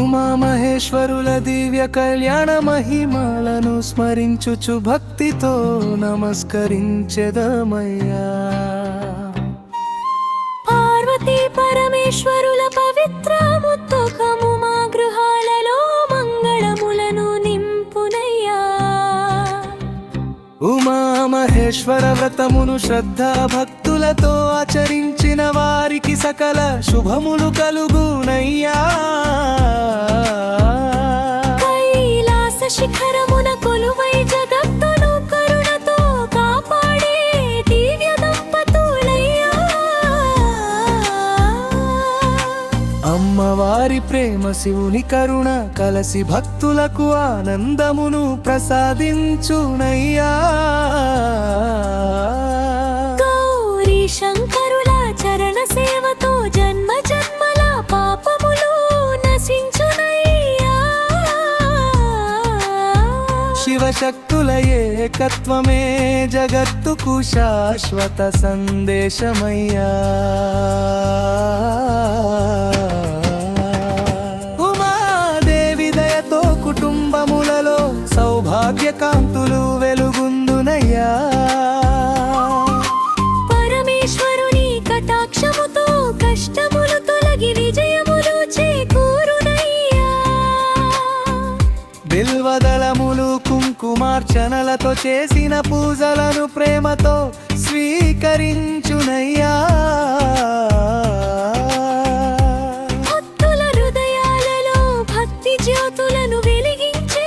ఉమామహేశ్వరుల దివ్య కళ్యాణ మహిమలను స్మరించుచు భక్తితో నమస్కరించెదమయ్యా. పార్వతీ పరమేశ్వరుల పవిత్ర ముత్తకము మా గృహాలలో మంగళములను నింపునయ్యా. ఉమామహేశ్వర వ్రతమును శ్రద్ధా భక్తులతో ఆచరించిన వారికి సకల శుభములు కలుగునయ్యా. కైలాస శిఖరమున కొలువై జగత్తును కరుణతో కాపాడే దివ్య దంపతులయ్యా. అమ్మవారి ప్రేమ శివుని కరుణ కలసి భక్తులకు ఆనందమును ప్రసాదించునయ్యా. గౌరీ శంకరుల చరణ సేవతో జన్మ జన్మల పాపములు నశించునయ్యా. శివశక్తుల ఏకత్వమే జగత్తుకు శాశ్వత సందేశమయ్యా. ఉమాదేవి దయతో కుటుంబములలో సౌభాగ్య కాంతులు వెలుగుందునయ్యా. పరమేశ్వరుని కటాక్షముతో కష్టములు తొలగి విజయములు చేకూరునయ్యా. బిల్వదళములు కుంకుమార్చనలతో చేసిన పూజలను ప్రేమతో స్వీకరించునయ్యా. భక్తుల హృదయాలలో భక్తి జ్యోతులను వెలిగించే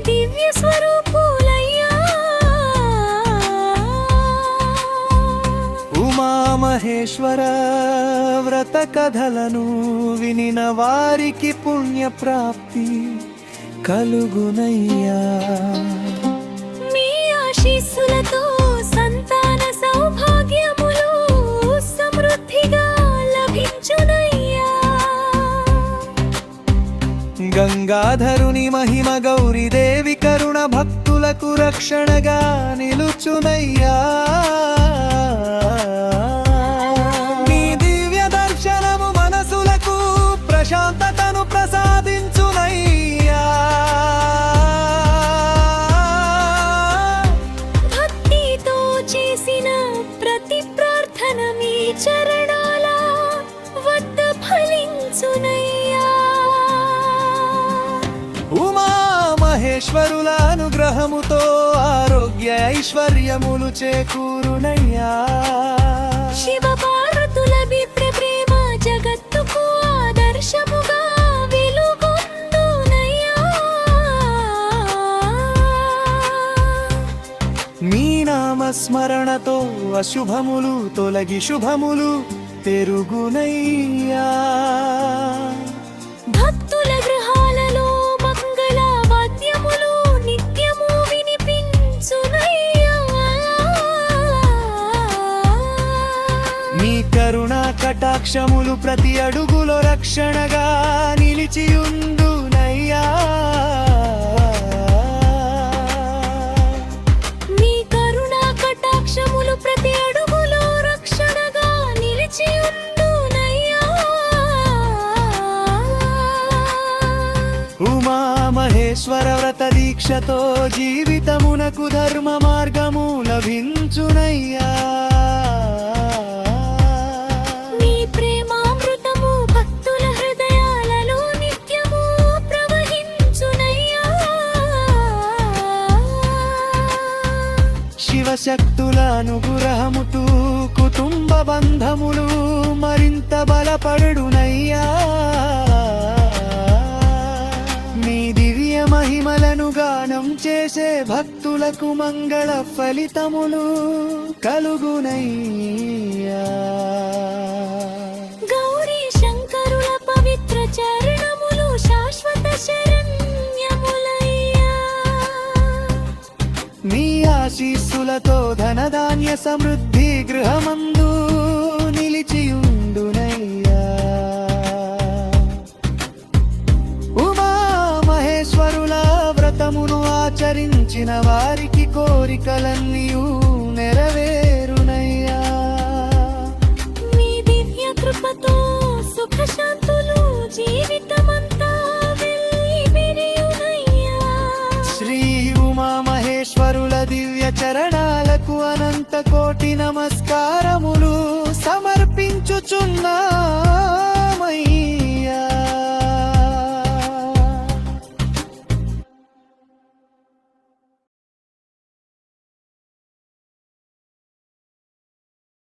దివ్య స్వరూపులయ్యా. ఉమామహేశ్వర వ్రత కథలను వినిన వారికి పుణ్య ప్రాప్తి కలుగునయ్యా. మీ ఆశీస్సులతో సంతాన సౌభాగ్యములు సమృద్ధిగా లభించునయ్యా. గంగాధరుని మహిమ గౌరీదేవి కరుణ భక్తులకు రక్షణగా నిలుచునయ్యా. నీ దివ్య దర్శనము మనసులకు ప్రశాంతతను ప్రసాదించునయ్యా. భక్తితో చేసిన ప్రతి ప్రార్థన మీ చరణాల వద్ద ఫలించునయ్యా. ఉమామహేశ్వరుల అనుగ్రహముతో ఆరోగ్య ఐశ్వర్యములు చేకూరునయ్యా. శివ పార్వతుల దివ్య ప్రేమ జగత్తుకు ఆదర్శముగా వెలుగొందునయ్యా. మీ నామస్మరణతో అశుభములు తొలగి శుభములు పెరుగునయ్యా. భక్తుల గృహాలలో మంగళ వాద్యములు నిత్యము వినిపించునయ్యా. మీ కరుణా కటాక్షములు ప్రతి అడుగులో రక్షణగా నిలిచియుండునయ్యా. మీ కరుణా కటాక్షములు ప్రతి అడుగులో రక్షణగా నిలిచి ఉండునయ్యా. ఉమామహేశ్వర వ్రత దీక్షతో జీవితమునకు ధర్మ మార్గము లభించునయ్యా. మీ ప్రేమామృతము భక్తుల హృదయాలలో నిత్యము ప్రవహించునయ్యా. శివశక్తుల అనుగ్రహముతో కుటుంబ బంధములు మరింత బలపడునయ్యా. మీ దివ్య మహిమలను గానం చేసే భక్తులకు మంగళ ఫలితములు కలుగునయ్యా. గౌరీ శంకరుల పవిత్ర చరణములు శాశ్వత శరణ్యములయ్యా. మీ ఆశీస్సులతో ధనధాన్య సమృద్ధి గృహమందు నిలిచియుండునయ్యా. ఉమామహేశ్వరుల వ్రతమును ఆచరించిన వారికి కోరికలన్నీయు నెరవేరునయ్యా. మీ దివ్య కృపతో సుఖ శాంతులు జీవితమంతా చరణాలకు అనంత కోటి నమస్కారములు సమర్పించుచున్నామయ్యా.